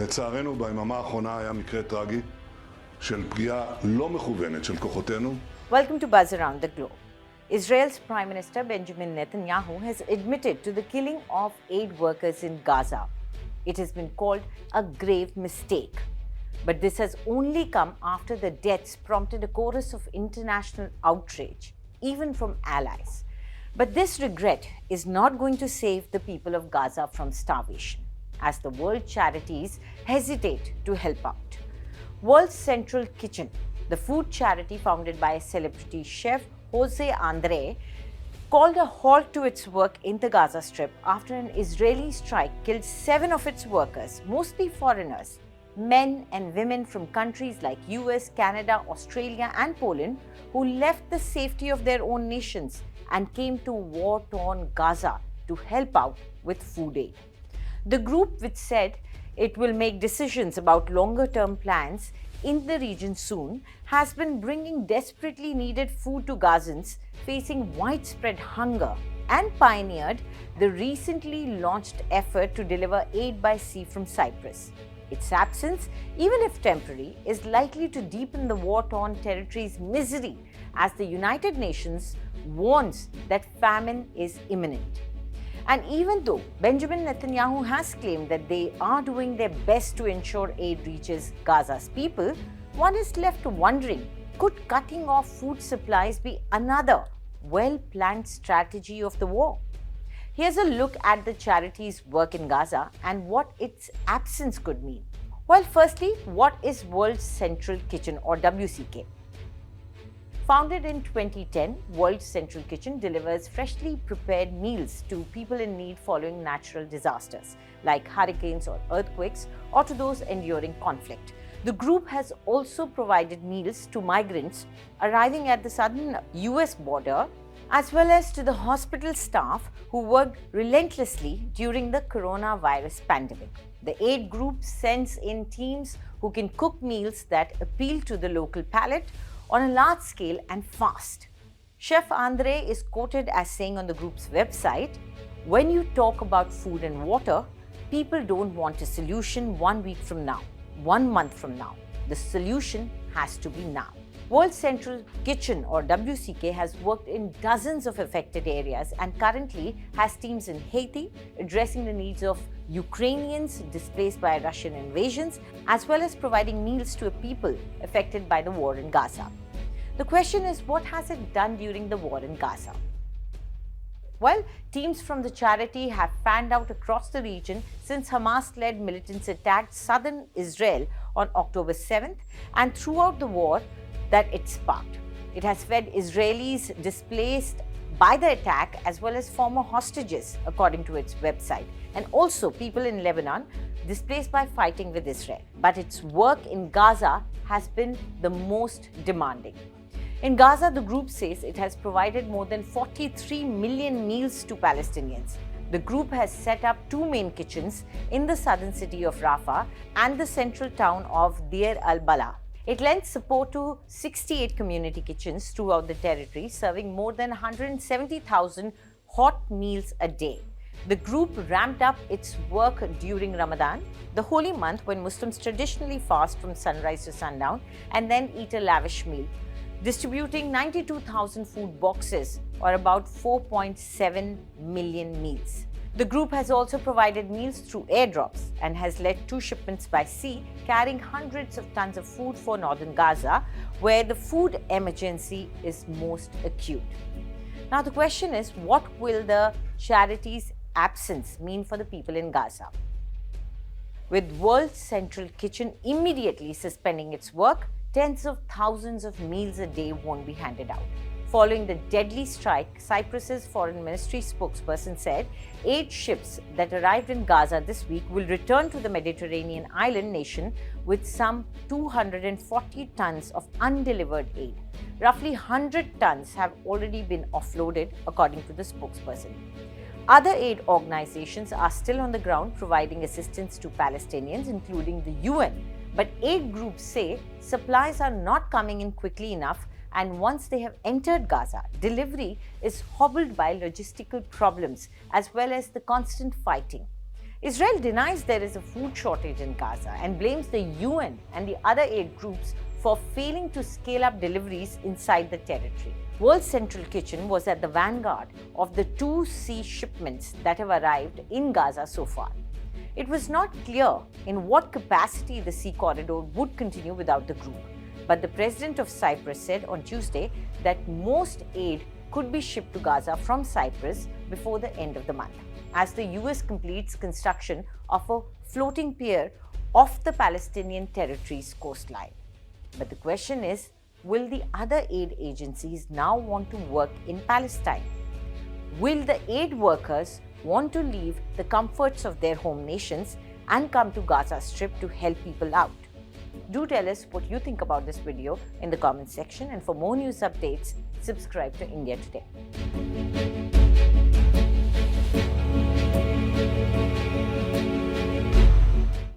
לצערנו, ביממה האחרונה היה מקרה טרגי של פגיעה לא מכוונת של כוחותינו. Welcome to Buzz Around the Globe. Israel's Prime Minister Benjamin Netanyahu has admitted to the killing of aid workers in Gaza. It has been called a grave mistake. But this has only come after the deaths prompted a chorus of international outrage, even from allies. But this regret is not going to save the people of Gaza from starvation, as the world charities hesitate to help out. World Central Kitchen, the food charity founded by a celebrity chef, José Andrés, called a halt to its work in the Gaza Strip after an Israeli strike killed 7 of its workers, mostly foreigners, men and women from countries like US, Canada, Australia and Poland, who left the safety of their own nations and came to war-torn Gaza to help out with food aid. The group, which said it will make decisions about longer-term plans in the region soon, has been bringing desperately needed food to Gazans facing widespread hunger and pioneered the recently launched effort to deliver aid by sea from Cyprus. Its absence, even if temporary, is likely to deepen the war-torn territory's misery as the United Nations warns that famine is imminent. And even though Benjamin Netanyahu has claimed that they are doing their best to ensure aid reaches Gaza's people, one is left wondering, could cutting off food supplies be another well-planned strategy of the war? Here's a look at the charity's work in Gaza and what its absence could mean. Well, firstly, what is World Central Kitchen or WCK? Founded in 2010, World Central Kitchen delivers freshly prepared meals to people in need following natural disasters like hurricanes or earthquakes, or to those enduring conflict. The group has also provided meals to migrants arriving at the southern US border, as well as to the hospital staff who worked relentlessly during the coronavirus pandemic. The aid group sends in teams who can cook meals that appeal to the local palate on a large scale and fast. Chef André is quoted as saying on the group's website, "When you talk about food and water, people don't want a solution 1 week from now, 1 month from now. The solution has to be now." World Central Kitchen or WCK has worked in dozens of affected areas and currently has teams in Haiti addressing the needs of Ukrainians displaced by Russian invasions, as well as providing meals to people affected by the war in Gaza. The question is, what has it done during the war in Gaza? Well, teams from the charity have fanned out across the region since Hamas-led militants attacked southern Israel on October 7th and throughout the war that it sparked. It has fed Israelis displaced by the attack as well as former hostages, according to its website, and also people in Lebanon displaced by fighting with Israel. But its work in Gaza has been the most demanding. In Gaza, the group says it has provided more than 43 million meals to Palestinians. The group has set up 2 main kitchens in the southern city of Rafah and the central town of Deir al-Balah. It lends support to 68 community kitchens throughout the territory, serving more than 170,000 hot meals a day. The group ramped up its work during Ramadan, the holy month when Muslims traditionally fast from sunrise to sundown and then eat a lavish meal, distributing 92,000 food boxes or about 4.7 million meals. The group has also provided meals through airdrops and has led 2 shipments by sea carrying hundreds of tons of food for northern Gaza, where the food emergency is most acute. Now the question is, what will the charity's absence mean for the people in Gaza? With World Central Kitchen immediately suspending its work, tens of thousands of meals a day won't be handed out. Following the deadly strike, Cyprus's foreign ministry spokesperson said 8 ships that arrived in Gaza this week will return to the Mediterranean island nation with some 240 tons of undelivered aid. Roughly 100 tons have already been offloaded, according to the spokesperson. Other aid organizations are still on the ground providing assistance to Palestinians, including the UN. But aid groups say supplies are not coming in quickly enough, and once they have entered Gaza, delivery is hobbled by logistical problems as well as the constant fighting. Israel denies there is a food shortage in Gaza and blames the UN and the other aid groups for failing to scale up deliveries inside the territory. World Central Kitchen was at the vanguard of the 2 sea shipments that have arrived in Gaza so far. It was not clear in what capacity the sea corridor would continue without the group, but the president of Cyprus said on Tuesday that most aid could be shipped to Gaza from Cyprus before the end of the month, as the US completes construction of a floating pier off the Palestinian territory's coastline. But the question is, will the other aid agencies now want to work in Palestine? Will the aid workers want to leave the comforts of their home nations and come to Gaza Strip to help people out? Do tell us what you think about this video in the comments section, and for more news updates, subscribe to India Today.